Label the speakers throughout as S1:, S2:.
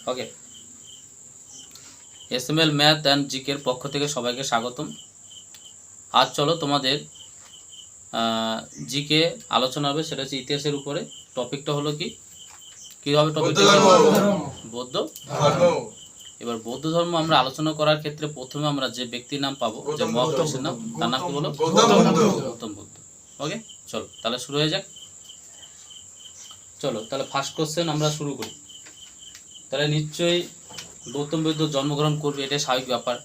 S1: Okay, SML math and জিকের পক্ষ থেকে সবাইকে স্বাগতম। আজ চলো তোমাদের জিকে আলোচনা হবে, সেটা হচ্ছে ইতিহাসের উপরে। টপিকটা হলো কি হবে? টপিকটা বৌদ্ধ ধর্ম। এবার বৌদ্ধ ধর্ম আমরা আলোচনা করার ক্ষেত্রে প্রথমে আমরা যে ব্যক্তির নাম পাবো, যে মহাপুরুষের নাম, তার নাম কি বলো? গৌতম বুদ্ধ। ওকে, চলো তাহলে শুরু হয়ে যাক। চলো তাহলে ফার্স্ট কোশ্চেন আমরা শুরু করি। তাহলে নিশ্চয়ই গৌতম বুদ্ধ জন্মগ্রহণ করবে, এটা স্বাভাবিক ব্যাপার,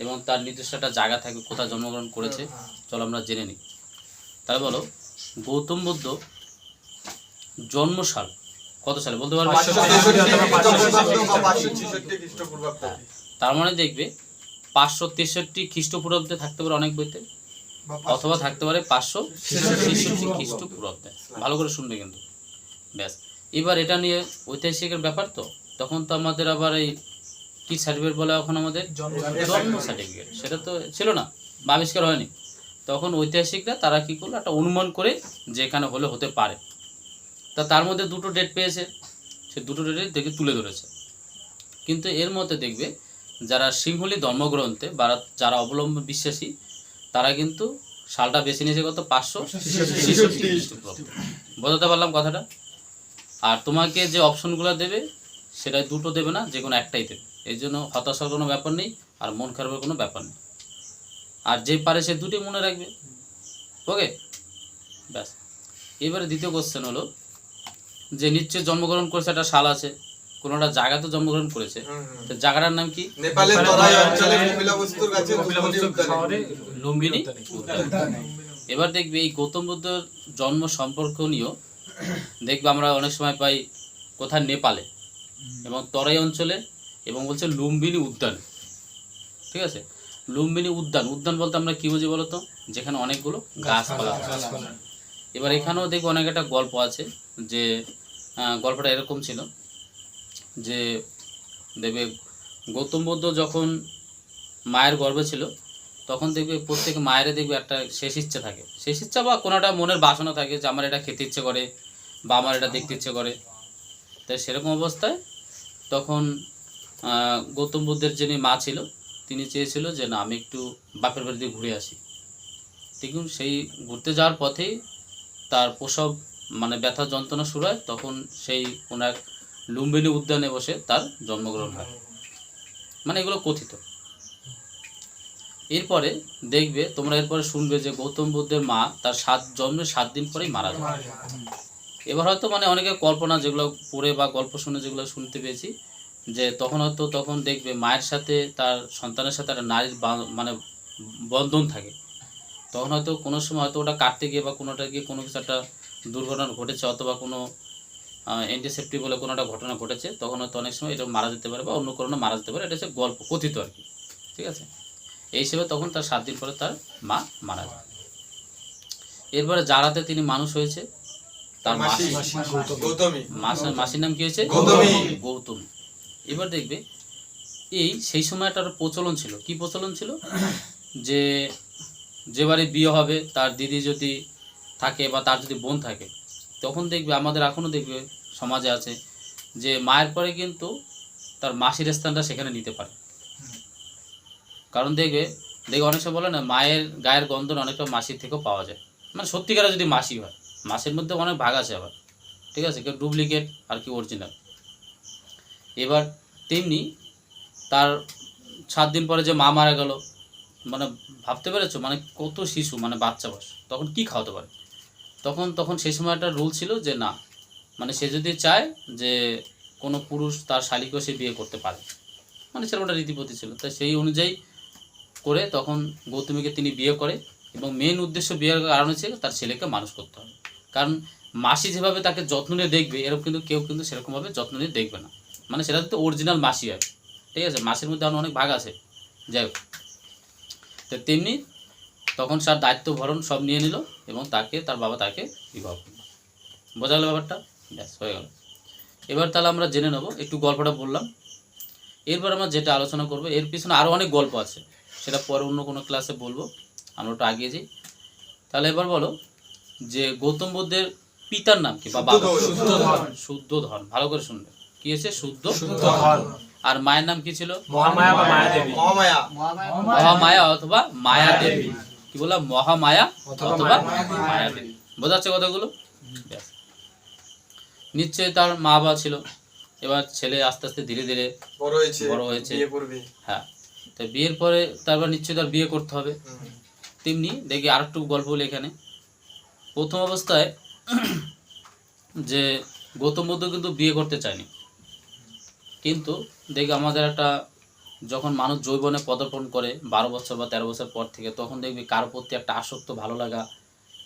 S1: এবং তার নির্দিষ্ট একটা জায়গা থাকে কোথায় জন্মগ্রহণ করেছে। চলো আমরা জেনে নিই। তাহলে বলো, গৌতম বুদ্ধ জন্মসাল কত সালে বলতে পারবে? তার মানে দেখবে 563 খ্রিস্টপূর্বাব্দে থাকতে পারে অনেক বইতে, অথবা থাকতে পারে 566 খ্রিস্টপূর্বাব্দে। ভালো করে শুনবে কিন্তু। ব্যাস, এবার এটা নিয়ে ঐতিহাসিকের ব্যাপার, তো তখন তো আমাদের আবার এই কি সার্টিফিকেট বলে, এখন আমাদের জন্ম সার্টিফিকেট, সেটা তো ছিল না বা আবিষ্কার হয়নি। তখন ঐতিহাসিকরা তারা কি করলো, একটা অনুমান করে যে এখানে হলে হতে পারে। তা তার মধ্যে দুটো ডেট পেয়েছে, সে দুটো ডেটে দেখে তুলে ধরেছে। কিন্তু এর মধ্যে দেখবে যারা সিংহলী ধর্মগ্রন্থে বা যারা অবলম্বন বিশ্বাসী, তারা কিন্তু সালটা বেছে নিয়েছে কত? 566 খ্রিস্টপূর্বাব্দে। বোঝাতে পারলাম কথাটা? আর তোমাকে যে অপশনগুলো দেবে সেটা দুটো দেবে না, যে কোনো একটাই দেবে। এই জন্য হতাশার কোনো ব্যাপার নেই, আর মন খারাপের কোনো ব্যাপার নেই। আর যে পারে সে দুটি মনে রাখবে। ওকে, ব্যাস। এবারে দ্বিতীয় কোশ্চেন হলো যে নিশ্চয় জন্মগ্রহণ করেছে, একটা সাল আছে, কোনোটা জায়গাতে জন্মগ্রহণ করেছে। তো জায়গাটার নাম কি?
S2: নেপালের তরাই অঞ্চলে কপিলাবস্তুর কাছে
S1: লুম্বিনী উদ্যান। এবার দেখবে এই গৌতম বুদ্ধের জন্ম সম্পর্ক নিয়েও দেখবে আমরা অনেক সময় পাই কোথায়? নেপালে এবং তরাই অঞ্চলে, এবং বলছে লুম্বিনী উদ্যান। ঠিক আছে, লুম্বিনী উদ্যান। উদ্যান বলতে আমরা কি বুঝি বলো তো? যেখানে অনেকগুলো গাছপালা। এবার এখানেও দেখবো অনেক একটা গল্প আছে, যে গল্পটা এরকম ছিল যে দেখবে গৌতম বুদ্ধ যখন মায়ের গর্ভে ছিল, তখন দেখবে প্রত্যেক মায়ের দেখবে একটা শেষ ইচ্ছা থাকে, শেষ ইচ্ছা বা কোনো একটা মনের বাসনা থাকে, যে আমার এটা খেতে ইচ্ছে করে বা আমার এটা দেখতে ইচ্ছে করে। তাই সেরকম অবস্থায় তখন গৌতম বুদ্ধের যিনি মা ছিল, তিনি চেয়েছিল যে না, আমি একটু বাপের বাড়িতে ঘুরে আসি। ঠিক সেই ঘুরতে যাওয়ার পথেই তার প্রসব ব্যথা যন্ত্রণা শুরু হয়। তখন সেই কোনো এক লুম্বিনী উদ্যানে বসে তার জন্মগ্রহণ হয়। এগুলো কথিত। এরপরে দেখবে তোমরা, এরপরে শুনবে যে গৌতম বুদ্ধের মা তার জন্মের 7 দিন পরেই মারা যায়। এবার হয়তো অনেকে কল্পনা যেগুলো পড়ে বা গল্প শুনে যেগুলো শুনতে পেয়েছি, যে তখন দেখবে মায়ের সাথে তার সন্তানের সাথে একটা নারীর বন্ধন থাকে। তখন হয়তো কোনো সময় হয়তো ওটা কাটতে গিয়ে বা কোনোটা গিয়ে কোনো কিছু একটা দুর্ঘটনা ঘটেছে, অথবা কোনো অ্যান্টিসেপ্টিক বলে কোনো একটা ঘটনা ঘটেছে, তখন হয়তো অনেক সময় এটা মারা যেতে পারে বা অন্য কারণে মারা যেতে পারে। এটা হচ্ছে গল্প, কথিত আর কি। ঠিক আছে, এই হিসেবে তখন তার 7 দিন পরে তার মা মারা যায়। এরপরে জারাতে তিনি মানুষ হয়েছে, তার মাসির নাম কি হয়েছে? গৌতমী। এবার দেখবে সেই সময় একটা প্রচলন ছিল। কি প্রচলন ছিল? যে বাড়ি বিয়ে হবে, তার দিদি যদি থাকে বা তার যদি বোন থাকে, তখন দেখবে আমাদের এখনও দেখবে সমাজে আছে যে মায়ের পরে কিন্তু তার মাসির স্থানটা সেখানে নিতে পারে। কারণ দেখবে অনেক সময় বলে না, মায়ের গায়ের গন্ধ অনেকটা মাসির থেকেও পাওয়া যায়। সত্যিকারে যদি মাসি হয়, মাসির মধ্যে অনেক ভাগ আছে আবার। ঠিক আছে, কেউ ডুপ্লিকেট আর কি অরিজিনাল। এবার তেমনি তার 7 দিন পরে যে মা মারা গেল, ভাবতে পেরেছো কত শিশু, বাচ্চা বয়স, তখন কি খাওয়াতে পারে? তখন সেই সময় একটা রুল ছিল যে না, সে যদি চায় যে কোনো পুরুষ তার শালিকেও সে বিয়ে করতে পারে, সেরকম একটা রীতিপতি ছিল। তাই সেই অনুযায়ী করে তখন গৌতমীকে তিনি বিয়ে করে, এবং মেন উদ্দেশ্য বিয়ের কারণ হচ্ছে তার ছেলেকে মানুষ করতে হবে। কারণ মাসি যেভাবে তাকে যত্ন নিয়ে দেখবে, এরকম কিন্তু কেউ কিন্তু সেরকমভাবে যত্ন নিয়ে দেখবে না। সেটা তো অরিজিনাল মাসি হয়। ঠিক আছে, মাসির মধ্যে অনেক ভাগ আছে, যাই হোক। তো তেমনি তখন তার দায়িত্ব ভরণ সব নিয়ে নিল, এবং তার বাবা তাকে বিবাহ করল। বোঝা গেল ব্যাপারটা? ব্যাস, হয়ে গেল। এবার তাহলে আমরা জেনে নেব, একটু গল্পটা বললাম। এরপর আমরা যেটা আলোচনা করব, এর পিছনে আরও অনেক গল্প আছে, সেটা পরে অন্য কোনো ক্লাসে বলবো। আমরা ওটা আগিয়ে যাই। তাহলে এবার বলো যে গৌতম বুদ্ধের পিতার নাম কি বা বাবা? শুদ্ধোধন। ভালো করে শুনবে। কি হয়েছে? শুদ্ধ
S2: শুদ্ধ
S1: ধন।
S2: ধন।
S1: আর মায়ের নাম কি ছিল?
S3: মহামায়া বা মায়া দেবী।
S2: মহামায়া
S1: মহামায়া অথবা মায়া দেবী। কি বললাম? মহামায়া
S2: অথবা
S1: অথবা
S2: মায়া
S1: মায়া দেবী। বোঝা যাচ্ছে কথাগুলো? ব্যাস। নিশ্চয়ই তার মা বাবা ছিল। এবার ছেলে আস্তে আস্তে ধীরে ধীরে
S2: বড় হয়েছে বিয়ে করবে।
S1: হ্যাঁ, তো বিয়ের পরে তারপর নিশ্চয়ই তার বিয়ে করতে হবে।
S2: হুম।
S1: তেমনি দেখি আর একটু গল্প বলি এখানে। প্রথম অবস্থায় যে গৌতম বুদ্ধ কিন্তু বিয়ে করতে চায়নি, কিন্তু দেখি আমাদের একটা যখন মানুষ যৌবনে পদার্পণ করে 12 বছর বা 13 বছর পর থেকে, তখন দেখবি কারো প্রতি একটা আসক্ত ভালো লাগা,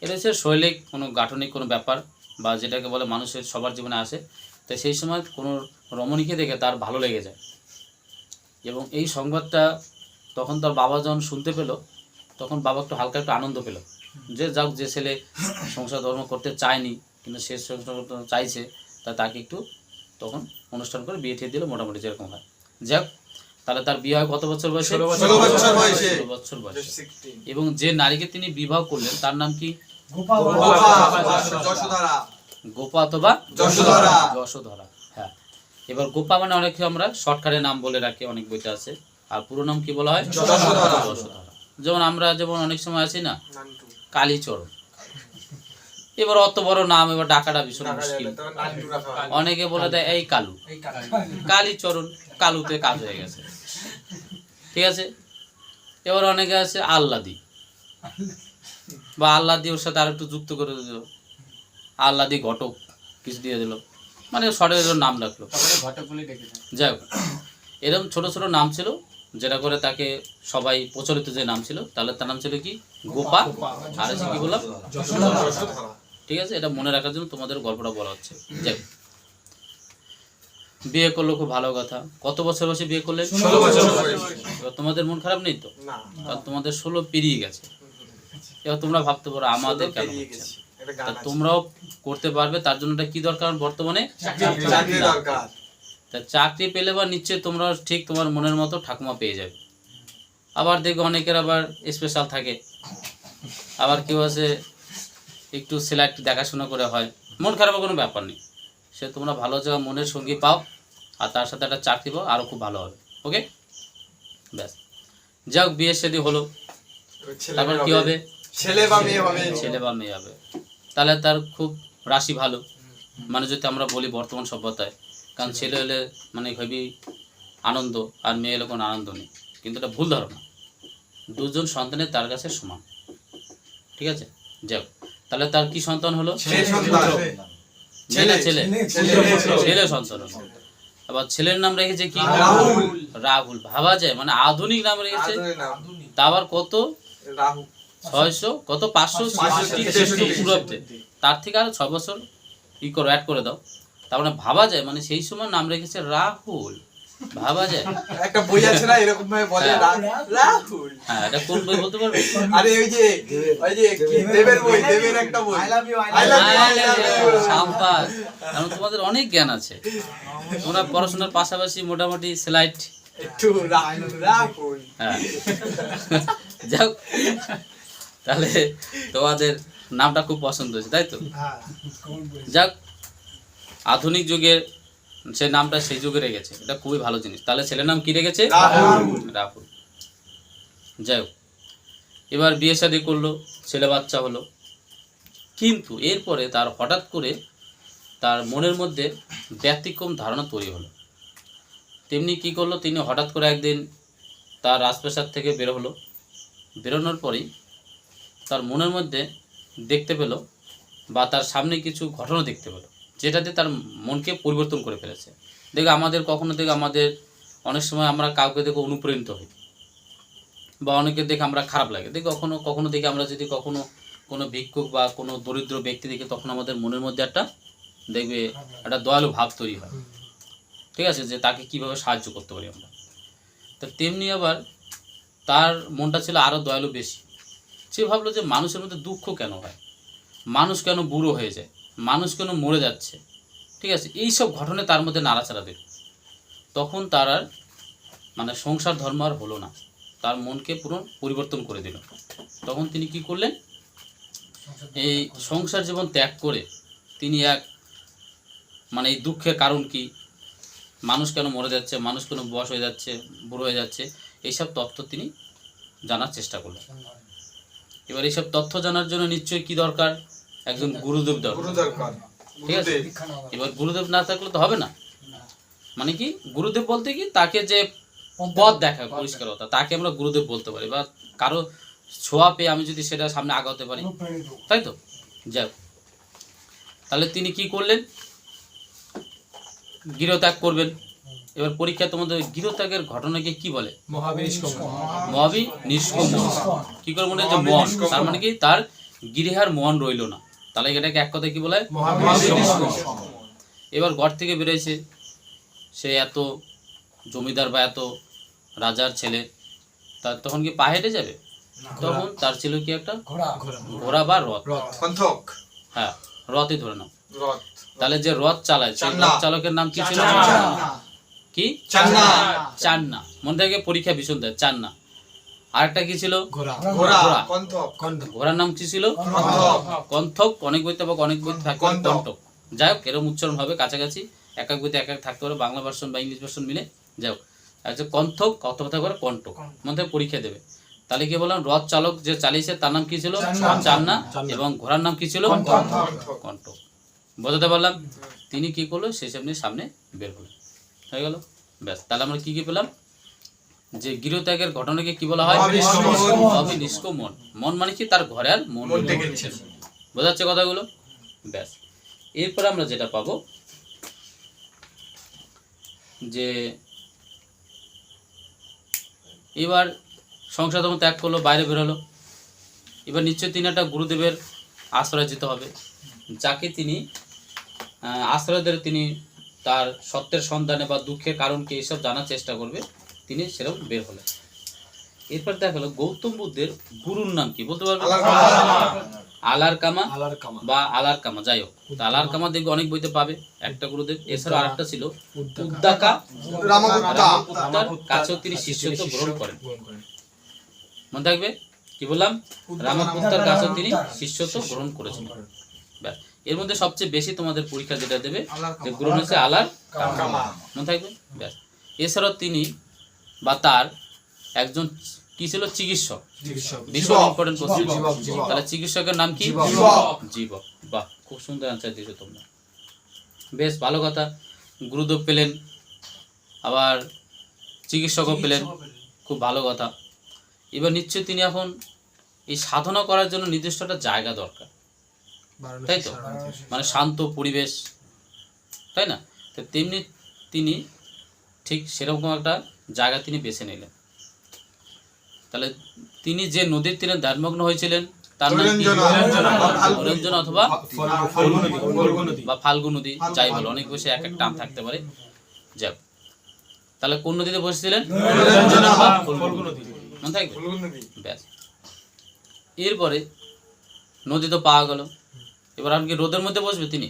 S1: এটা হচ্ছে শৈলিক কোনো গাঠনিক কোনো ব্যাপার, বা যেটাকে বলে মানুষের সবার জীবনে আসে। তো সেই সময় কোনো রমণীকে দেখে তার ভালো লেগে যায়, এবং এই সংবাদটা তখন তার বাবা যখন শুনতে পেল, তখন বাবা একটু হালকা একটু আনন্দ পেল যে যাক, যে ছেলে সংসার ধর্ম করতে চায়নি কিন্তু সে সংসার করতে চাইছে, তাকে একটু তখন অনুষ্ঠান করে বিয়ে ঠিক দিল, মোটামুটি যেরকম হয়। যাক, তাহলে তার বিয়ে হয় কত বছর বয়সে?
S2: 16 বছর বয়সে।
S1: 16 বছর বয়সে। এবং যে নারীকে তিনি বিবাহ করলেন তার নাম কি?
S2: গোপা যশোধরা।
S1: গোপা অথবা
S2: যশোধরা।
S1: যশোধরা। হ্যাঁ, এবার গোপা মানে অনেকে আমরা শর্টকাটে নাম বলে রাখি, অনেক বইতে আছে। আর পুরো নাম কি বলা হয়?
S2: যশোধরা।
S1: যশোধরা। যেমন আমরা যেমন অনেক সময় আছি না, কালীচরণ। এবার অত বড় নাম এবার ডাকাটা ভীষণ মুশকিল। অনেকে বলে দেয় এই কালু, কালীচরণ, কালুতে কাজ হয়ে গেছে, ঠিক আছে। এবার অনেকে আছে আল্লাদি, বা আল্লাদি ওর সাথে আর একটু যুক্ত করে দিল, আল্লাদি ঘটক কিছু দিয়ে দিল, মানে শর্টের নাম রাখলো। যাই হোক, এরকম ছোট ছোট নাম ছিল, যেটা করে তাকে সবাই প্রচলিত যে নাম ছিল, তাহলে তার নাম ছিল কি? গোপা। আর এসে কি বললাম?
S2: যশোধরা।
S1: ঠিক আছে, এটা মনে রাখার জন্য তোমাদের গল্পটা বলা হচ্ছে। যাই হোক, বিয়ে করলো, খুব ভালো কথা। কত বছর বয়সে বিয়ে করলে?
S2: 16 বছর বয়সে।
S1: এবার তোমাদের মন খারাপ নেই তো?
S2: না,
S1: কারণ তোমাদের 16 পেরিয়ে গেছে। এবার তোমরা ভাবতে পারো আমাদের কেন
S2: পেরিয়ে
S1: হচ্ছে
S2: গেছি।
S1: না?
S2: একটা
S1: তা
S2: গান আছে।
S1: তোমরাও করতে পারবে, তার জন্য এটা কি দরকার বর্তমানে?
S2: চাকরি দরকার।
S1: তা চাকরি পেলে বা নিশ্চয়ই তোমরা ঠিক তোমার মনের মতো ঠাকুমা পেয়ে যাবে। আবার দেখো অনেকের আবার স্পেশাল থাকে, আবার কেউ আছে একটু সিলেক্ট দেখাশোনা করে হয়, মন খারাপের কোনো ব্যাপার নেই। সে তোমরা ভালো জায়গা মনের সঙ্গী পাও, আর তার সাথে একটা চাকরি পাও, আরও খুব ভালো হবে। ওকে, ব্যাস। যাক, বিয়ে শাদী হলো,
S2: ছেলে
S1: তারপর কি হবে?
S2: ছেলে বা মেয়ে হবে।
S1: ছেলে বা মেয়ে হবে। তাহলে তার খুব রাশি ভালো, মানে যদি আমরা বলি বর্তমান সভ্যতায়, কারণ ছেলে হলে মানে হেবি আনন্দ, আর মেয়ে হলে কোনো আনন্দ নেই। কিন্তু এটা ভুল ধারণা, দুজন সন্তানের তার কাছে সমান, ঠিক আছে। যাক, তাহলে তার কি সন্তান হলো?
S2: ছেলে সন্তান।
S1: মেয়ে না ছেলে?
S2: ছেলে।
S1: ছেলে সন্তান হলো। আবার ছেলের নাম রেখেছে কি?
S2: রাহুল।
S1: রাহুল। ভাবা যায়, মানে আধুনিক নাম রেখেছে।
S2: আদরের নাম।
S1: তা আবার কত?
S2: রাহু।
S1: 600 কত 563 পূর্বাব্দে। তার থেকে আরো 6 বছর ই করো, অ্যাড করে দাও। তার মানে ভাবা যায়, মানে সেই সময় নাম রেখেছে রাহুল। ভাবা যায়।
S2: একটা বই আছে না এরকম ভাবে বলে রাহুল।
S1: হ্যাঁ, এটা কোন বই বলতে পারবে?
S2: আরে ওই যে কি দেবের বই, দেবের একটা বই। I love you, I love you।
S1: সাম্পাস। কারণ তোমাদের অনেক জ্ঞান আছে, তোমরা পড়াশোনার পাশাপাশি মোটামুটি স্লাইড।
S2: একটু রাহুল।
S1: হ্যাঁ, যাও, তাহলে তোমাদের নামটা খুব পছন্দ হয়েছে, তাই তো? যাক, আধুনিক যুগের সে নামটা সেই যুগে রেখেছে, এটা খুবই ভালো জিনিস। তাহলে ছেলের নাম কি রেখেছে?
S2: রাহুল।
S1: রাহুল। যাই হোক, এবার বিয়ে শাদী করলো, ছেলে বাচ্চা হলো, কিন্তু এরপরে তার হঠাৎ করে তার মনের মধ্যে ব্যতিক্রম ধারণা তৈরি হলো। তেমনি কি করলো, তিনি হঠাৎ করে একদিন তার রাজপ্রাসাদ থেকে বের হলো। বেরোনোর পরেই তার মনের মধ্যে দেখতে পেল, বা তার সামনে কিছু ঘটনা দেখতে পেল, যেটাতে তার মনকে পরিবর্তন করে ফেলেছে। দেখো আমাদের কখনো দেখো আমাদের অনেক সময় আমরা কাউকে দেখে অনুপ্রাণিত হই, বা অনেকে দেখে আমরা খারাপ লাগে। দেখো কখনো কখনো দেখে আমরা যদি কখনো কোনো ভিক্ষুক বা কোনো দরিদ্র ব্যক্তি দেখে, তখন আমাদের মনের মধ্যে একটা দেখবে একটা দয়ালু ভাব তৈরি হয়, ঠিক আছে, যে তাকে কিভাবে সাহায্য করতে পারি আমরা। তো তেমনি আবার তার মনটা ছিল আরও দয়ালু বেশি। সে ভাবলো যে মানুষের মধ্যে দুঃখ কেন হয়, মানুষ কেন বুড়ো হয়ে যায়, মানুষ কেন মরে যাচ্ছে, ঠিক আছে, এইসব ঘটনা তার মধ্যে নাড়াচাড়া দিল। তখন তার আর মানে সংসার ধর্ম আর হলো না, তার মনকে পুরো পরিবর্তন করে দিল। তখন তিনি কি করলেন, এই সংসার জীবন ত্যাগ করে তিনি এক মানে এই দুঃখের কারণ কি, মানুষ কেন মরে যাচ্ছে, মানুষ কেন বয়স হয়ে যাচ্ছে, বুড়ো হয়ে যাচ্ছে, এইসব তথ্য তিনি জানার চেষ্টা করলেন। এবার এইসব তথ্য জানার জন্য নিশ্চয়ই কি দরকার, একজন গুরুদেব দরকার, ঠিক আছে। এবার গুরুদেব না থাকলে তো হবে না। মানে কি গুরুদেব বলতে কি, তাকে যে পথ দেখায় পরিষ্কারতা, তাকে আমরা গুরুদেব বলতে পারি। বা কারো ছোঁয়া পেয়ে আমি যদি সেটা সামনে আগাতে পারি, তাই তো। যাই হোক, তাহলে তিনি কি করলেন, গৃহত্যাগ করবেন। এবার পরীক্ষা তোমাদের গৃহত্যাগের ঘটনাকে কি বলে, মহাবিনিষ্ক্রমণ। কি করে মনে হচ্ছে মন, তার মানে কি তার গৃহের মন রইল না, তাহলে এটাকে এক কথায় কি বলে, মহাবিনিষ্ক্রমণ। এবার ঘর থেকে বেরিয়েছে, সে এত জমিদার বা এত রাজার ছেলে, তার তখন কি পা হেঁটে যাবে, তখন তার ছিল কি একটা ঘোড়া বা রথ, হ্যাঁ রথই ধরে নাও। তাহলে যে রথ চালায় সেই রথ চালকের নাম কি ছিল, কি চান্না। মনে থাকে পরীক্ষা ভীষণ দেয়, চান্না। আরেকটা কি ছিল, ঘোড়ার নাম কি ছিল, কণ্ঠক। অনেক বইতে বা অনেক বই থাকে কণ্ঠক। যাই হোক, এরকম উচ্চারণ হবে কাছাকাছি, এক এক বইতে এক এক থাকতে পারে, বাংলা ভার্সন বা ইংলিশ ভার্সন মিলে। যাই হোক, আচ্ছা কণ্ঠক, কত কথা করে কণ্ঠক, মনে থাকে পরীক্ষা দেবে। তাহলে কি বললাম, রথ চালক যে চালিয়েছে তার নাম কি ছিল, চান্না, এবং ঘোড়ার নাম কি ছিল, কণ্ঠক। বোঝাতে পারলাম। তিনি কি করলো, সেসব নিয়ে সামনে বের হলো, হয়ে গেল, ব্যাস। তাহলে আমরা কি কি পেলাম, যে গৃহত্যাগের ঘটনাকে কি বলা হয়, মহাবিনিষ্ক্রমণ। মন মানে কি, তার ঘরে আর মন। বোঝাচ্ছে কথাগুলো, ব্যাস। এরপর আমরা যেটা পাবো, যে এবার সংসার তখন ত্যাগ করলো, বাইরে বেরোলো। এবার নিশ্চয়ই তিনি একটা গুরুদেবের আশ্রয় যেতে হবে, যাকে তিনি আশ্রয় ধরে তিনি তার সত্যের সন্ধানে বা দুঃখের কারণকে এইসব জানার চেষ্টা করবে, তিনি সেরকম বের হলেন। এরপর দেখা গেল গৌতম বুদ্ধের গুরুর নাম কি বলতে পারবে, আলার কামা বা আলার কামা, যাই হোক। আলার কামা দেখবে অনেক বইতে পাবে, একটা গুরুদেব। এছাড়া আরেকটা ছিল উদ্দাকা, রামাপুত্তার কাছেও তিনি শিষ্যত্ব গ্রহণ করেন। মনে থাকবে কি বললাম, রামাপুত্তার কাছেও তিনি শিষ্যত্ব গ্রহণ করেছেন। ব্যাস। এর মধ্যে সবচেয়ে বেশি তোমাদের পরীক্ষা যেটা দেবে, যে গুরু হচ্ছে আলার কামা, মনে থাকবে, ব্যাস। এছাড়াও তিনি বা তার একজন কি ছিল, চিকিৎসক, ভীষণ ইম্পর্টেন্ট কোশ্চেন। তাহলে চিকিৎসকের নাম কি, জীবক। বাহ, খুব সুন্দর অ্যান্সার দিয়েছো তোমরা, বেশ ভালো কথা। গুরুদেব পেলেন, আবার চিকিৎসকও পেলেন, খুব ভালো কথা। এবার নিশ্চয়ই তিনি এখন এই সাধনা করার জন্য নির্দিষ্ট একটা জায়গা দরকার, তাই তো, মানে শান্ত পরিবেশ, তাই না। তো তেমনি তিনি ঠিক সেরকম একটা জায়গা তিনি বেছে নিলেন। তাহলে তিনি যে নদীর তীরে ধ্যানমগ্ন হয়েছিলেন তার নাম কি, নিরঞ্জন অথবা বা ফাল্গু নদী, যাই বলো, অনেক বসে এক এক নাম থাকতে পারে। যাক, তাহলে কোন নদীতে বসেছিলেন, মনে থাকবে, ব্যাস। এরপরে নদী তো পাওয়া গেল, এবার আর কি রোদের মধ্যে বসবে তিনি,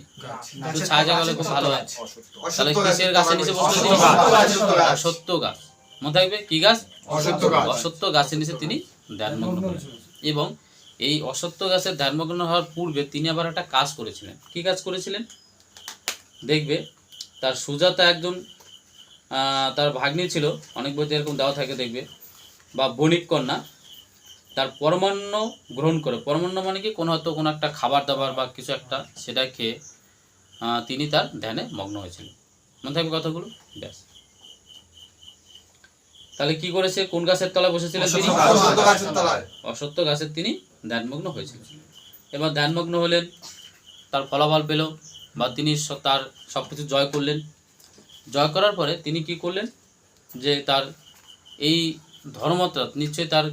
S1: একটু ছায়া গেলে খুব ভালো হয়। তাহলে কিসের গাছের নিচে বসলেন তিনি, অশ্বত্থ গাছ, মনে থাকবে, কি গাছ, অশ্বত্থ গাছের নিচে তিনি ধ্যানমগ্ন হলেন। এবং এই অশ্বত্থ গাছের ধ্যানমগ্ন হওয়ার পূর্বে তিনি আবার একটা কাজ করেছিলেন। কি কাজ করেছিলেন, দেখবে তার সুজাতা একজন তার ভাগ্নি ছিল, অনেক বইতে এরকম দেওয়া থাকে দেখবে, বা বণিক কন্যা, তার পরমান্ন গ্রহণ করে। পরমান্ন মানে কি, কোনো হয়তো কোনো একটা খাবার দাবার বা কিছু একটা, সেটা খেয়ে তিনি তার ধ্যানে মগ্ন হয়েছিলেন। মনে থাকবে কথাগুলো, ব্যাস। তাহলে কি করেছে, কোন গাছের তলায় বসেছিলেন তিনি, অশ্বত্থ গাছের তিনি ধ্যানমগ্ন হয়েছিলেন। এবার ধ্যানমগ্ন হলেন, তার ফলাফল পেল, বা তিনি তার সব কিছু জয় করলেন। জয় করার পরে তিনি কি করলেন, যে তার এই ধর্মটা নিশ্চয়ই তার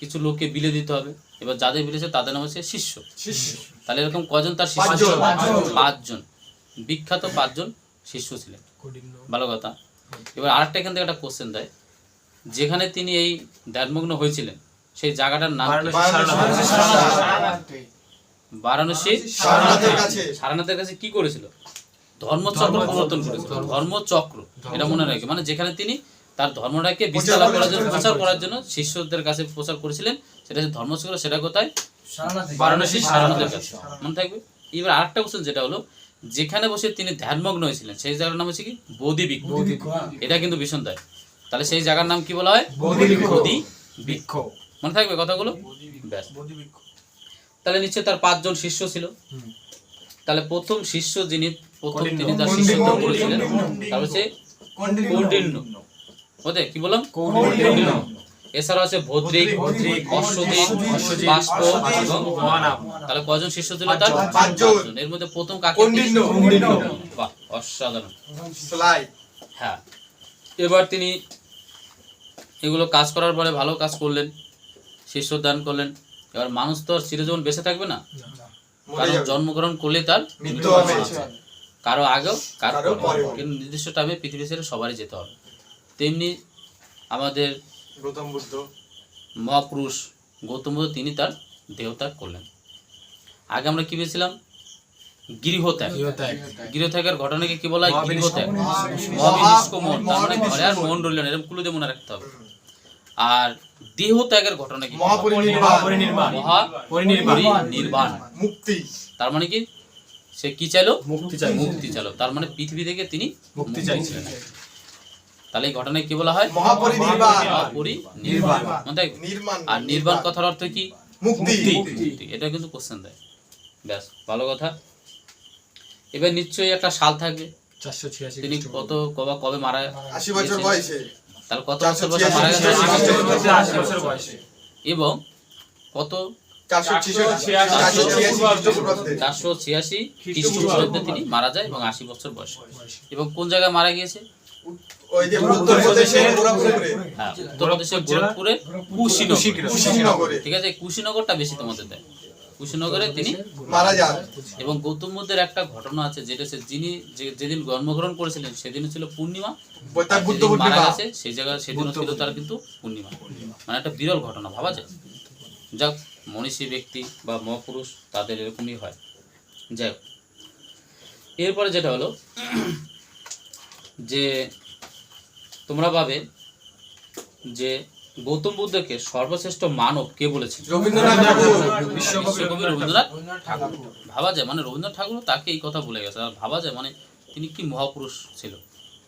S1: কিছু লোককে বিলে দিতে হবে। এবার যাদের বিলেছে তাদের নাম হচ্ছে শিষ্য। তাহলে এরকম কজন তার শিষ্য ছিল, 5 জন, বিখ্যাত 5 জন শিষ্য ছিলেন, ভালো কথা। এবার আরেকটা এখান থেকে একটা কোশ্চেন দেয়, যেখানে তিনি এই ধ্যানমগ্ন হয়েছিলেন সেই জায়গাটার নাম বারাণসী। সারনাথের কাছে কি করেছিল, ধর্মচক্র প্রবর্তন করেছিল, ধর্মচক্র, এটা মনে রাখবে। মানে যেখানে তিনি তার ধর্মটাকে বিস্তার করার জন্য, প্রচার করার জন্য শিষ্যদের কাছে প্রচার করেছিলেন, সেটা হচ্ছে ধর্মচক্র। সেটা কোথায়, বারাণসী সারনাথের কাছে, মনে থাকবে। এবার আরেকটা কোশ্চেন যেটা হলো, যেখানে বসে তিনি ধ্যানমগ্ন হয়েছিলেন সেই জায়গার নাম হচ্ছে কি বোধি বৃক্ষ। এটা কিন্তু ভীষণ দেয়। তাহলে সেই জায়গার নাম কি বলা হয়? বোধি বৃক্ষ। মনে থাকবে কথাগুলো? ব্যাস। তাহলে নিশ্চয় তার 5 জন শিষ্য ছিল। তাহলে প্রথম শিষ্য যিনি তিনি তার শিষ্যত্ব করেছিলেন তার হচ্ছে কৌন্ডিন্য। ওদের কি বললাম? কৌন্ডিন্য। এছাড়া আছে ভদ্রিক, অশ্বজিৎ, বাষ্প এবং মহানাম। তাহলে কয়জন শিষ্য ছিল তার? 5 জন। এর মধ্যে প্রথম কাকে? কৌন্ডিন্য। বাহ, অসাধারণ। হ্যাঁ, এবার তিনি এগুলো কাজ করার পরে ভালো কাজ করলেন, শিষ্য দান করলেন। এবার মানুষ তো আর চিরজীবন বেঁচে থাকবে না, কারণ জন্মগ্রহণ করলে তার মৃত্যু হবে, কারো আগেও কারো পরেও, কিন্তু নির্দিষ্ট টাইমে পৃথিবী ছেড়ে সবারই যেতে হবে। তেমনি আমাদের
S2: গৌতম বুদ্ধ,
S1: মহাপুরুষ গৌতম বুদ্ধ, তিনি তার দেহত্যাগ করলেন। আগে আমরা কি পেয়েছিলাম? গৃহত্যাগ। গৃহত্যাগের ঘটনাকে কি বলা হয়? গৃহত্যাগ। মহাবিনিষ্কমন, তার মানে ঘরে আর মন রইল না, এরকম কুলুদে মনে রাখতে হবে। আর দেহত্যাগের ঘটনা কি? মহাপরিনির্বাণ, মুক্তি। তার মানে কি? সে কি চাইলো? মুক্তি চাইলো। তার মানে পৃথিবী থেকে তিনি মুক্তি চাইছিলেন। তাহলে এই ঘটনায় কি বলা হয়? মহাপরিনির্বাণ। আর নির্বাণ কথার অর্থ কি? মুক্তি। এটা কিন্তু কোশ্চেন দেয়। ব্যাস, ভালো কথা। এবার নিশ্চয়ই একটা সাল থাকবে। 486। তিনি কবে মারা?
S2: 80 বছর বয়সে।
S1: তাহলে কত বছর বয়সে মারা গেছে? 80 বছর বয়সে। এবং কত? 486 খ্রিস্টপূর্বাব্দে তিনি মারা যায় এবং 80 বছর বয়সে। এবং কোন জায়গায় মারা গিয়েছে? উত্তরপ্রদেশের গোরখপুরে কুশীনগরে। ঠিক আছে, কুশীনগরটা বেশি তোমাদের দেয়। কুশীনগরে তিনি মারা যান। এবং গৌতম বুদ্ধের একটা ঘটনা আছে, যেটা যিনি যেদিন জন্মগ্রহণ করেছিলেন সেদিন ছিল পূর্ণিমা, মারা গেছে সেই জায়গায় সেদিনও ছিল তার কিন্তু পূর্ণিমা। মানে একটা বিরল ঘটনা, ভাবা যায়। যাক, মনীষী ব্যক্তি বা মহাপুরুষ তাদের এরকমই হয়। যাই হোক, এরপরে যেটা হলো যে তোমরা ভাবে যে গৌতম বুদ্ধকে সর্বশ্রেষ্ঠ মানব কে বলেছেন? বিশ্বকবি রবীন্দ্রনাথ ঠাকুর। ভাবা যায়, মানে রবীন্দ্রনাথ ঠাকুর তাকে এই কথা বলে গেছে। আর ভাবা যায় মানে তিনি কি মহাপুরুষ ছিল।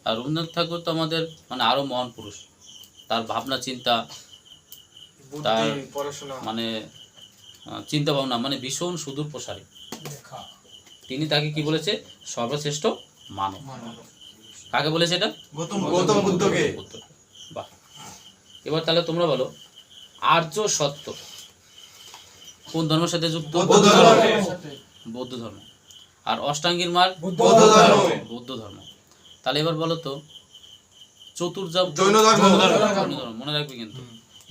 S1: আর রবীন্দ্রনাথ ঠাকুর তো আমাদের মানে আরো মহান পুরুষ। তার ভাবনা চিন্তা, তার মানে চিন্তা ভাবনা মানে ভীষণ সুদূর প্রসারী। তিনি তাকে কি বলেছে? সর্বশ্রেষ্ঠ মানব। কাকে বলেছে এটা? গৌতম বুদ্ধকে। বাহ। এবার তাহলে তোমরা বলো, আর্য সত্য কোন ধর্মের সাথে যুক্ত? বৌদ্ধ ধর্ম। আর অষ্টাঙ্গির মার্গ? বৌদ্ধ ধর্ম। তাহলে এবার বলো তো, চতুর্জাম? জৈন ধর্ম। মনে রাখবে কিন্তু,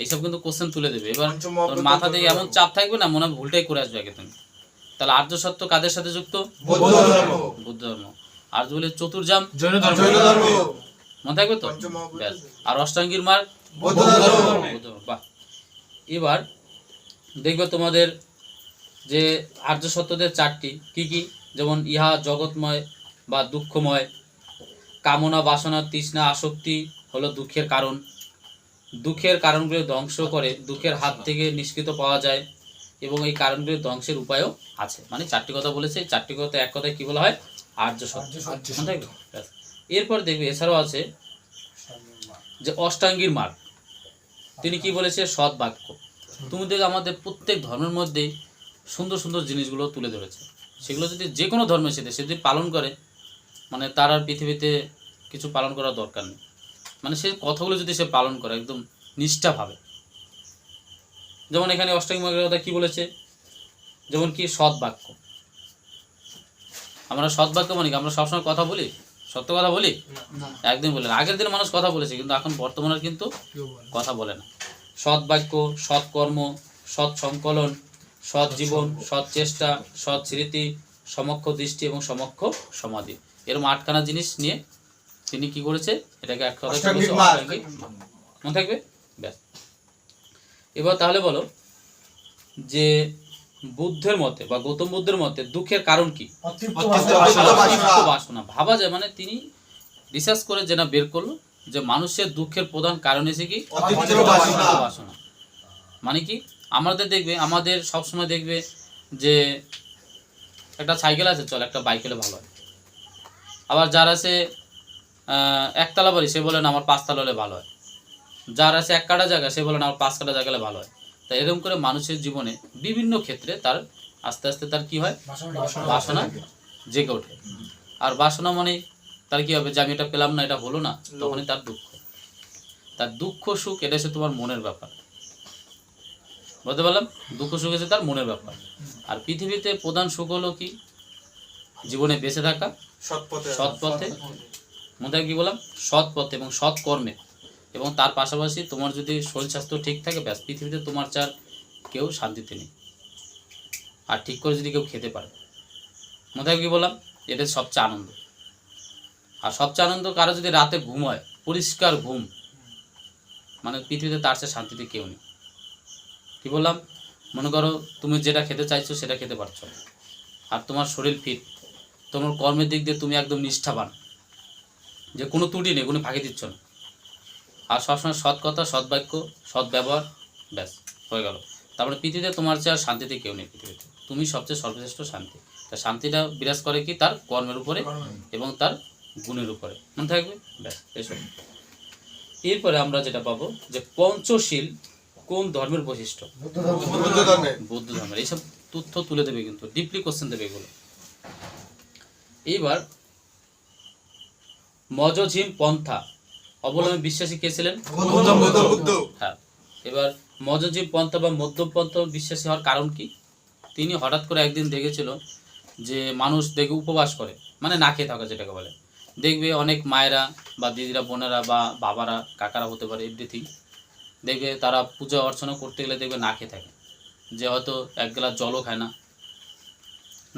S1: এইসব কিন্তু কোশ্চেন তুলে দেবে। এবার মাথা থেকে এমন চাপ থাকবে না, মনে ভুলটাই করে আসবে আগে তুমি। তাহলে আর্য সত্য কাদের সাথে যুক্ত? বৌদ্ধ ধর্ম। আর বলে চতুর্জাম? জৈন ধর্ম। মনে থাকবে তো? ব্যাস। আর অষ্টাঙ্গির মার্গ? বৌদ্ধ ধর্ম। বাহ। এবার দেখবে তোমাদের যে আর্য সত্যদের 4টি কি কি, যেমন ইহা জগৎময় বা দুঃখময়, কামনা বাসনা তৃষ্ণা আসক্তি হলো দুঃখের কারণ, দুঃখের কারণগুলো ধ্বংস করে দুঃখের হাত থেকে নিষ্কৃত পাওয়া যায়, এবং এই কারণগুলো ধ্বংসের উপায়ও আছে। মানে 4টি কথা বলেছে, 4টি কথা এক কথায় কি বলা হয়? আর্য সত্য। এরপর দেখবে এছাড়াও আছে যে অষ্টাঙ্গির মার্গ। তিনি কি বলেছে? সৎ বাক্য। তুমি দেখো আমাদের প্রত্যেক ধর্মের মধ্যে সুন্দর সুন্দর জিনিসগুলো তুলে ধরেছে। সেগুলো যদি যে কোনো ধর্মের সাথে সে যদি পালন করে, মানে তার আর পৃথিবীতে কিছু পালন করার দরকার নেই। মানে সে কথাগুলো যদি সে পালন করে একদম নিষ্ঠাভাবে। যেমন এখানে অষ্টাঙ্গিক মার্গের কথা কি বলেছে? যেমন কি সৎ বাক্য। আমরা সৎ বাক্য মানে কি? আমরা সবসময় কথা বলি? সত্য কথা বলি? একদিন বলে না। আগের দিন মানুষ কথা বলেছে, কিন্তু এখন বর্তমানে কিন্তু কথা বলে না। সৎ বাক্য, সৎ কর্ম, সৎ সংকলন, সৎ জীবন, সৎ চেষ্টা, সৎ স্মৃতি, সমক্ষ দৃষ্টি এবং সমক্ষ সমাধি, এরকম 8খানা জিনিস নিয়ে তিনি কি করেছে? এটাকে এক কথায় বলেছে অষ্টাঙ্গিক মার্গ। মনে থাকবে? ব্যাস। এবার তাহলে বলো যে বুদ্ধের মতে বা গৌতম বুদ্ধের মতে দুঃখের কারণ কি? বাসনা। ভাবা যায় মানে তিনি রিসার্চ করে যেটা বের করলো যে মানুষের দুঃখের প্রধান কারণ এসে কি? বাসনা। মানে কি? আমাদের দেখবে, আমাদের সবসময় দেখবে যে একটা সাইকেল আছে, চল একটা বাইক হলে ভালো হয়। আবার যার আছে একতলা বাড়ি সে বলেন আমার 5 তলা হলে ভালো হয়, যার আছে 1 কাঠা জায়গা সে বলেন আমার 5 কাঠা জায়গা হলে ভালো হয়। তাই এরকম করে মানুষের জীবনে বিভিন্ন ক্ষেত্রে তার আস্তে আস্তে তার কি হয়, বাসনা জেগে ওঠে। আর বাসনা মানে তার কি হবে, যে আমি এটা পেলাম না, এটা হলো না, তখনই তার দুঃখ। তার দুঃখ সুখ এটা হচ্ছে তোমার মনের ব্যাপার, বলতে পারলাম? দুঃখ সুখ হচ্ছে তার মনের ব্যাপার। আর পৃথিবীতে প্রধান সুখ হলো কি, জীবনে বেঁচে থাকা সৎ পথে, মনে কি বললাম, সৎ পথে এবং সৎ কর্মে। এবং তার পাশাপাশি তোমার যদি শরীর স্বাস্থ্য ঠিক থাকে, ব্যাস পৃথিবীতে তোমার চার কেউ শান্তিতে নেই। আর ঠিক করে যদি কেউ খেতে পারে, মনে কি বললাম, এটা সবচেয়ে আনন্দ। আর সবচেয়ে আনন্দ কারো যদি রাতে ঘুম হয়, পরিষ্কার ঘুম, মানে পৃথিবীতে তার চেয়ে শান্তিতে কেউ নেই। কি বললাম, মনে করো তুমি যেটা খেতে চাইছো সেটা খেতে পারছো, আর তোমার শরীর ফিট, তোমার কর্মের দিক দিয়ে তুমি একদম নিষ্ঠাবান, যে কোনো ত্রুটি নেই, কোনো ফাঁকি দিচ্ছ না, আর সবসময় সৎ কথা, সৎ বাক্য, সৎ ব্যবহার, ব্যাস হয়ে গেল। তারপরে পৃথিবীতে তোমার চেয়ে আর শান্তিতে কেউ নেই, পৃথিবীতে তুমি সবচেয়ে সর্বশ্রেষ্ঠ শান্তি। তা শান্তিটা বিরাজ করে কি, তার কর্মের উপরে এবং তার গুণের উপরে, মনে থাকবে, ব্যাস এসব। এরপরে আমরা যেটা পাবো যে পঞ্চশীল কোন ধর্মের বৈশিষ্ট্য, বৌদ্ধ ধর্মের। এইসব তথ্য তুলে দেবে, কিন্তু ডিপলি কোশ্চেন দেবে এগুলো। এইবার মজঝিম পন্থা অবলম্বনে বিশ্বাসী কে ছিলেন? হ্যাঁ। এবার মজঝিম পন্থা বা মধ্যম পন্থা বিশ্বাসী হওয়ার কারণ কি? তিনি হঠাৎ করে একদিন দেখেছিল যে মানুষ দেখে উপবাস করে, মানে না খেয়ে থাকা যেটাকে বলে। দেখবে অনেক মায়েরা বা দিদিরা, বোনেরা বা বাবারা, কাকারা হতে পারে, এভরিথিং, দেখবে তারা পূজা অর্চনা করতে গেলে দেখবে না খেয়ে থাকে, যে হয়তো 1 গ্লাস জলও খায় না,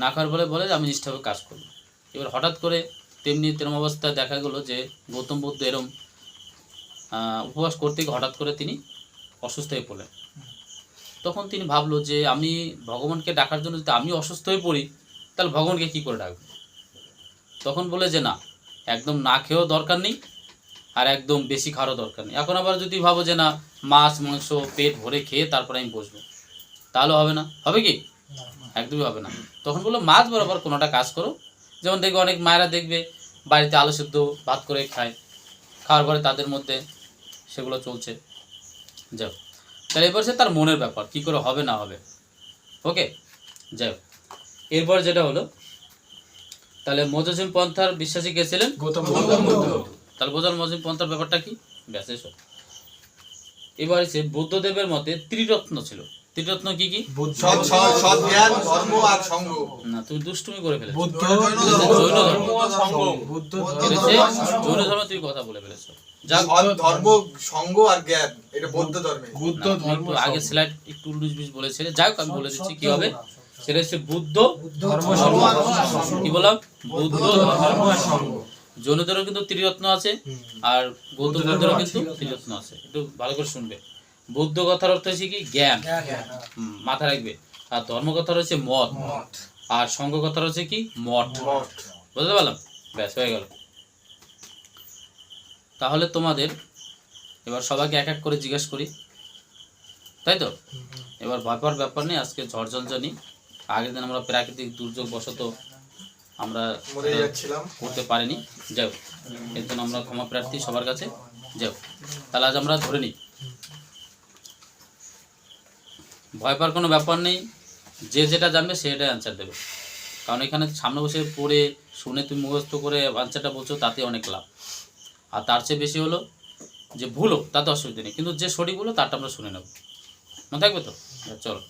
S1: না খাওয়ার বলে বলে যে আমি নিষ্ঠাভাবে কাজ করবো। এবার হঠাৎ করে তেমন অবস্থায় দেখা গেলো যে গৌতম বুদ্ধ এরম উপবাস করতে গিয়ে হঠাৎ করে তিনি অসুস্থ হয়ে পড়লেন। তখন তিনি ভাবলো যে আমি ভগবানকে ডাকার জন্য যদি আমি অসুস্থ হয়ে পড়ি, তাহলে ভগবানকে কী করে ডাকবো? তখন বলে যে না, একদম না খেয়েও দরকার নেই, আর একদম বেশি খাওয়ারও দরকার নেই। এখন আবার যদি ভাবো যে না, মাছ মাংস পেট ভরে খেয়ে তারপরে আমি বসবো, তাহলে হবে না। হবে কি? একদমই হবে না। তখন বললো মাছ বরাবর কোনোটা কাজ করো। যেমন দেখবে অনেক মায়েরা দেখবে বাড়িতে আলু সেদ্ধ ভাত করে খায়, খাওয়ার পরে তাদের মধ্যে সেগুলো চলছে, যাও। তাহলে এবার সে তার মনের ব্যাপার, কি করে হবে না হবে, ওকে, যাও। এরপর যেটা হলো, তাহলে মজঝিম পন্থার বিশ্বাসী কে ছিলেন? গৌতম বুদ্ধ। তাহলে বোঝাল মজঝিম পন্থার ব্যাপারটা কি, ব্যাস এসব। এবার সে বুদ্ধদেবের মতে ত্রিরত্ন ছিল। ত্রিরত্ন কি কি?
S2: সৎ জ্ঞান, ধর্ম আর সঙ্গ।
S1: না, তুমি দুষ্টুমি করে ফেলেছো।
S2: বুদ্ধ,
S1: জৈন ধর্ম,
S2: সঙ্গ।
S1: জৈন ধর্ম তুমি কথা বলে ফেলেছো।
S2: সৎ ধর্ম, সঙ্গ আর জ্ঞান, এটা বৌদ্ধ ধর্মে।
S1: বুদ্ধ ধর্ম আগে স্লাইড একটু উল্টুস বলেছিলে, যাই হোক আমি বলে দিচ্ছি কি হবে। সেটা হচ্ছে বুদ্ধ ধর্ম সঙ্গ। কি বললাম? বুদ্ধ ধর্ম সঙ্গ। জৈনদেরও কিন্তু ত্রিরত্ন আছে, আর বৌদ্ধ ধর্মেরও কিন্তু ত্রিরত্ন আছে। একটু ভালো করে শুনবে। বুদ্ধ কথার অর্থ হচ্ছে কি? জ্ঞান, মাথা রাখবে। আর ধর্ম কথার হচ্ছে মত, আর সঙ্গ কথার হচ্ছে কি? মঠ। বুঝতে পারলাম? ব্যাস হয়ে গেল। তাহলে তোমাদের এবার সবাইকে এক এক করে জিজ্ঞেস করি, তাই তো? এবার ভয় পাওয়ার ব্যাপার নেই। আজকে ঝড় ঝঞ্ঝানি, আগের দিন আমরা প্রাকৃতিক দুর্যোগ বশত আমরা করতে পারিনি, যাও, এর জন্য আমরা ক্ষমা প্রার্থী সবার কাছে, যাও। তাহলে আজ আমরা ধরে নিই, ভয় পাওয়ার কোনো ব্যাপার নেই। যে যেটা জানবে সেটাই অ্যান্সার দেবে, কারণ এখানে সামনে বসে পড়ে শুনে তুমি মুখস্থ করে অ্যান্সারটা বলছো, তাতে অনেক লাভ। আর তার চেয়ে বেশি হলো যে ভুলো, তাতে অসুবিধা নেই, কিন্তু যে সঠিক বলো তারটা আমরা শুনে নেব, মনে থাকবে তো? চলো,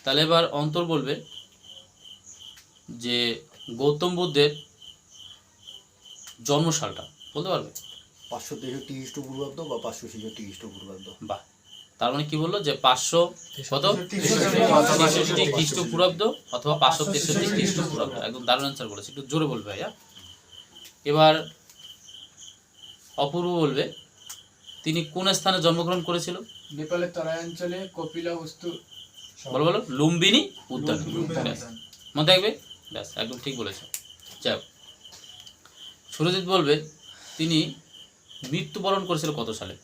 S1: তাহলে এবার অন্তর বলবে যে গৌতম বুদ্ধের জন্মসালটা বলতে পারবে?
S3: 563 খ্রিস্টপূর্বাব্দ বা 566 খ্রিস্টপূর্বাব্দ।
S1: বাহ, তার মানে কি বললো যে 563 খ্রিস্টপূর্বাব্দ অথবা 563 খ্রিস্টপূর্বাব্দ। একদম দারুণ অ্যান্সার বলেছে, একটু জোরে বলবে ভাইয়া। এবার অপূর্ব বলবে তিনি কোন স্থানে জন্মগ্রহণ করেছিল?
S4: নেপালের তরাই অঞ্চলে কপিলা বস্তু।
S1: বলো বলো, লুম্বিনী উদ্যানে। মনে থাকবে, ব্যাস একদম ঠিক বলেছে। যাও, সুরজিৎ বলবে তিনি মৃত্যুবরণ করেছিল কত সালে?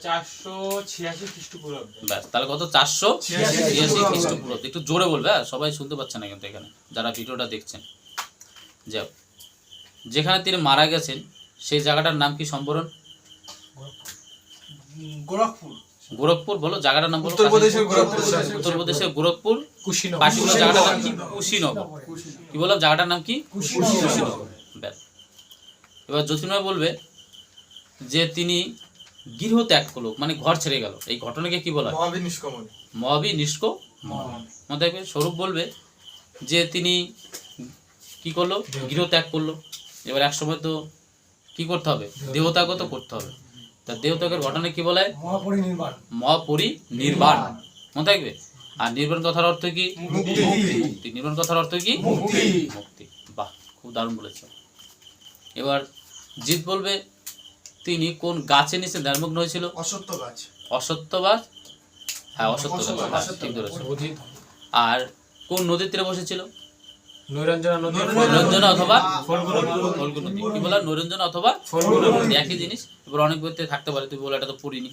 S4: 486 খ্রিস্টপূর্বাব্দ।
S1: ব্যাস, তাহলে কত? 486 খ্রিস্টপূর্বাব্দ। একটু জোরে বলবে, সবাই শুনতে পাচ্ছে না কিন্তু এখানে যারা ভিডিওটা দেখছেন। যাও, যেখানে তিনি মারা গেছেন সেই জায়গাটার নাম কি সম্বরণ?
S4: গোরখপুর।
S1: গোরখপুর বলো, জায়গাটার নাম বলো।
S2: উত্তরপ্রদেশের গোরখপুর।
S1: উত্তরপ্রদেশের গোরখপুর।
S4: কুশীনগর।
S1: পার্টিকুলার জায়গাটার নাম কি? কুশীনগর। কি বললাম জায়গাটার নাম কি? কুশীনগর। ব্যাস। এবার জ্যোতির্ময় বলবে যে তিনি গৃহ ত্যাগ করলো, মানে ঘর ছেড়ে গেল, এই ঘটনাকে কি বলা হয়?
S2: মহাবিনিষ্কমন।
S1: মহাবিনিষ্কমন। দেখবে স্বরূপ বলবে যে তিনি কি করলো? গৃহ ত্যাগ করলো। এবার এক সময় তো কি করতে হবে? দেহত্যাগও তো করতে হবে। তা দেহত্যাগের ঘটনা কি বলে? মহাপরিনির্বাণ। মনে থাকবে। আর নির্বাণ কথার অর্থ কি? মুক্তি। নির্বাণ কথার অর্থ কি? মুক্তি। বাহ, খুব দারুণ বলেছ। এবার জিৎ বলবে তিনি কোন গাছে নিচে ধ্যানমগ্ন হয়েছিল?
S2: অসত্য গাছ।
S1: অসত্য গাছ। হ্যাঁ, অসত্য গাছ, ঠিক ধরেছ। আর কোন নদীর তীরে বসেছিল? নৈরঞ্জনা অথবা ফল্গু নদী। কি বলা? নৈরঞ্জনা অথবা ফল্গু নদী, একই জিনিস। এবার অনেক বইতে থাকতে পারে, তুই বলে এটা তো পড়িনি।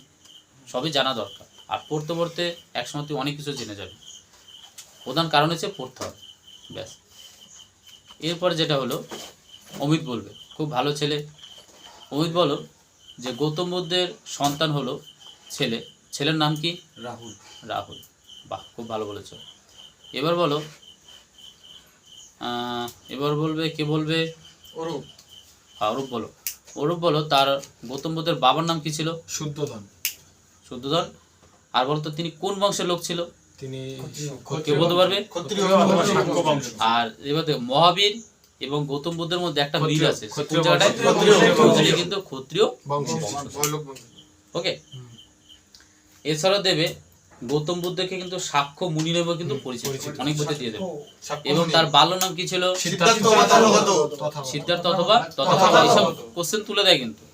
S1: সবই জানা দরকার। আর পড়তে পড়তে একসময় তুই অনেক কিছু জেনে যাবি। প্রধান কারণ হচ্ছে পড়তে হবে, ব্যাস। এরপরে যেটা হলো, অমিত বলবে, খুব ভালো ছেলে। অমিত বলো যে গৌতম বুদ্ধের সন্তান হলো ছেলে, ছেলের নাম কি?
S3: রাহুল।
S1: রাহুল। বাহ, খুব ভালো বলেছ। এবার বলো, এবার বলবে কে বলবে?
S2: অরূপ।
S1: অরূপ বলো। অরূপ বলো তার গৌতম বুদ্ধের বাবার নাম কি ছিল?
S4: শুদ্ধোধন।
S1: শুদ্ধোধন। আর বলতো তিনি কোন বংশের লোক ছিল?
S4: তিনি
S1: কে বলতে পারবে?
S2: ক্ষত্রিয় বংশ।
S1: আর এবার দেখো, মহাবীর এবং গৌতম বুদ্ধের মধ্যে একটা মিল আছে। কোন
S4: ক্ষত্রিয়
S1: জায়গাটায়?
S2: ক্ষত্রিয়।
S1: কিন্তু ক্ষত্রিয়
S4: বংশ।
S1: ওকে। এছাড়াও দেবে গৌতম বুদ্ধকে কিন্তু সাক্ষ্য মুনি নামে কিন্তু পরিচিত, অনেক বইতে দিয়ে দেবে। এবং তার বাল্য নাম কি ছিল?
S2: সিদ্ধার্থ
S1: সিদ্ধার্থ অথবা তথাগত। এইসব কোশ্চেন তুলে দেয় কিন্তু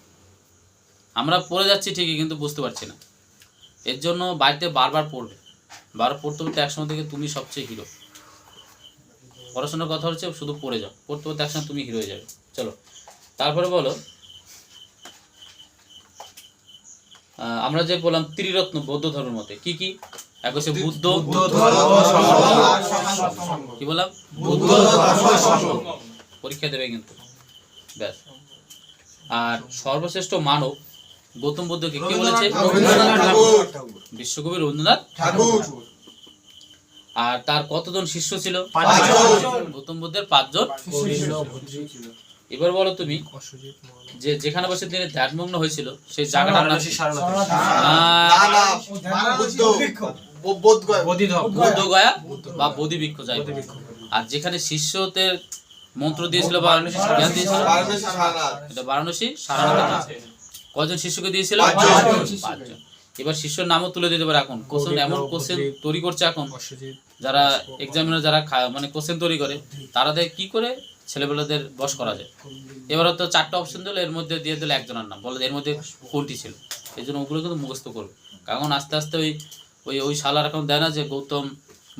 S1: আমরা পড়ে যাচ্ছি ঠিকই, কিন্তু বুঝতে পারছি না। এর জন্য বাড়িতে বারবার পড়বে। বারবার পড়তে পড়তে একসময় থেকে তুমি সবচেয়ে হিরো। পড়াশোনার কথা হচ্ছে শুধু পড়ে যাও, পড়তে পড়তে একসময় তুমি হিরো হয়ে যাবে। চলো তারপরে বলো, আমরা যে বললাম ত্রিরত্ন বৌদ্ধ ধর্মের মতে কি কি? এক হচ্ছে বুদ্ধ, কি বললাম? বুদ্ধ। পরীক্ষা দেবে কিন্তু, ব্যাস। আর সর্বশ্রেষ্ঠ মানব গৌতম বুদ্ধকে কি বলেছে? বিশ্বকবি রবীন্দ্রনাথ ঠাকুর। আর তার কতজন শিষ্য ছিল? গৌতম বুদ্ধের 5 জন। এবার বলো তুমি যে যেখানে বসে তিনি ধ্যানমগ্ন হয়েছিল সেই জায়গাটার নাম? বোধগয়া বা বোধিবৃক্ষ, যাই হোক। আর যেখানে শিষ্যদের মন্ত্র দিয়েছিল বা জ্ঞান দিয়েছিল, এটা বারাণসী সারনাথ। কয়জন শিষ্যকে দিয়েছিল? 5 জন। এবার শিষ্যর নামও তুলে দিতে পারে। এখন কোশ্চেন, এমন কোশ্চেন তৈরি করছে এখন যারা এক্সামিনার, যারা মানে কোশ্চেন তৈরি করে, তারা দেয় কি করে ছেলেবেলাদের বশ করা যায়। এবার হয়তো 4টা অপশন দিল, এর মধ্যে দিয়ে দিল একজনের নাম, বলে এর মধ্যে কোনটি ছিল। এই জন্য ওগুলো কিন্তু মুখস্থ করবে। কারণ আস্তে আস্তে ওই সাল আর এখন দেয় না যে গৌতম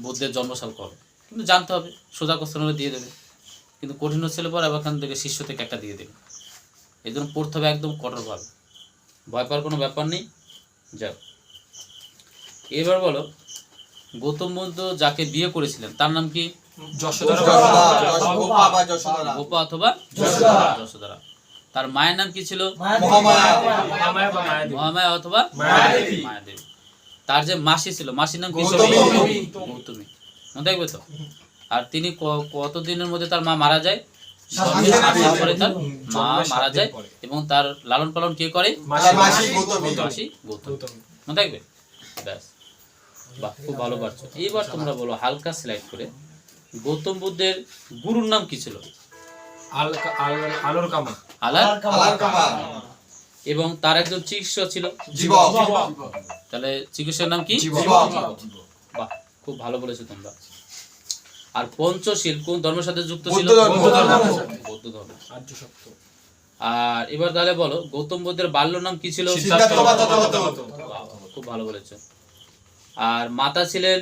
S1: বুদ্ধের জন্মসাল কবে, কিন্তু জানতে হবে। সোজা কোশ্চেন হলে দিয়ে দেবে, কিন্তু কঠিন ছেলে পর এবার এখান থেকে শিষ্য থেকে একটা দিয়ে দেবে। এই জন্য পড়তে হবে একদম কঠোরভাবে, ভয় পাওয়ার কোনো ব্যাপার নেই। যাও এবার বলো, গৌতম বুদ্ধ যাকে বিয়ে করেছিলেন তার নাম কি? গোপা অথবা যশোধরা। তার মায়ের নাম কি ছিল? মহামায়া অথবা মায়াদেবী। তার যে মাসি ছিল, মাসির নাম কি ছিল? গৌতমী। মনে থাকবে তো। আর তিনি কতদিনের মধ্যে তার মা মারা যায়? 7 দিন পরে তার মা মারা যায়। এবং তার লালন পালন কে করে? মাসি গৌতমী। মনে থাকবে, ব্যাস। বাহ, খুব ভালো পারছো। এইবার তোমরা বলো হালকা সিলেক্ট করে, গৌতম বুদ্ধের গুরুর নাম কি ছিল? এবং তার একজন চিকিৎসক ছিল, তাহলে চিকিৎসার নাম কি? বাহ, খুব ভালো বলেছো তোমরা। আর পঞ্চশীল কোন ধর্মের সাথে যুক্ত ছিল? বৌদ্ধ ধর্ম। আর এবার তাহলে বলো, গৌতম বুদ্ধের বাল্য নাম কি ছিল? খুব ভালো বলেছো। আর মাতা ছিলেন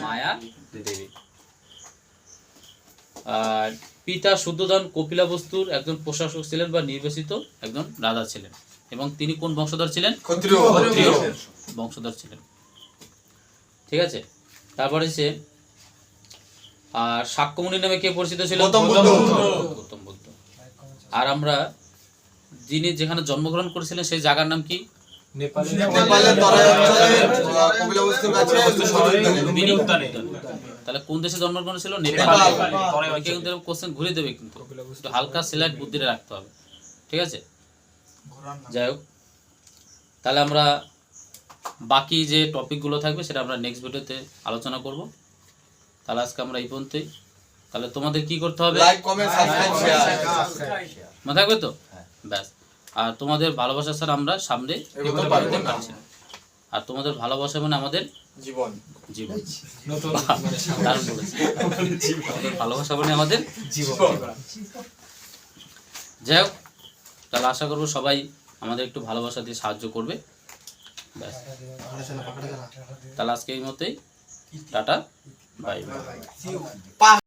S1: মায়াদেবী। আর পিতা শুদ্ধোধন কপিলাবস্তুর একজন প্রশাসক ছিলেন বা নির্বাচিত একজন রাজা ছিলেন। এবং তিনি কোন বংশধর ছিলেন? ক্ষত্রিয় বংশধর ছিলেন। ঠিক আছে। তারপরে সে আর শাক্যমুনি নামে কে পরিচিত ছিল?
S2: গৌতম বুদ্ধ।
S1: গৌতম বুদ্ধ। আর আমরা যিনি যেখানে জন্মগ্রহণ করেছিলেন সেই জায়গার নাম কি?
S2: নেপালের তরাই অঞ্চলে কপিলবস্তুর কাছে
S1: লুম্বিনী উদ্যানে। তাহলে কোন দেশে জন্মগ্রহণ ছিল? নেপাল। অনেকে কিন্তু কোশ্চেন ঘুরে দেবে, কিন্তু একটু হালকা সিলেক্ট বুদ্ধিটা রাখতে হবে, ঠিক আছে? যাই হোক, তাহলে আমরা বাকি যে টপিকগুলো থাকবে সেটা আমরা নেক্সট ভিডিওতে আলোচনা করব। তাহলে আজকে আমরা এই পর্যন্তই। তাহলে তোমাদের কি করতে হবে?
S2: লাইক কমেন্ট সাবস্ক্রাইব শেয়ার
S1: মনে থাকবে তো? ব্যাস। আর তোমাদের ভালোবাসা স্যার আমরা সামনে
S2: এগোতে
S1: এগোতে
S2: পারবো।
S1: পারছি না। আর তোমাদের ভালোবাসা মানে আমাদের
S2: জীবন
S1: জীবন। দারুণ বলেছে। আমাদের ভালোবাসা মানে আমাদের
S2: জীবন।
S1: যাই হোক, তাহলে আশা করবো সবাই আমাদের একটু ভালোবাসা দিয়ে সাহায্য করবে। ব্যাস, তাহলে আজকে এই মতেই টাটা, বাই বাই।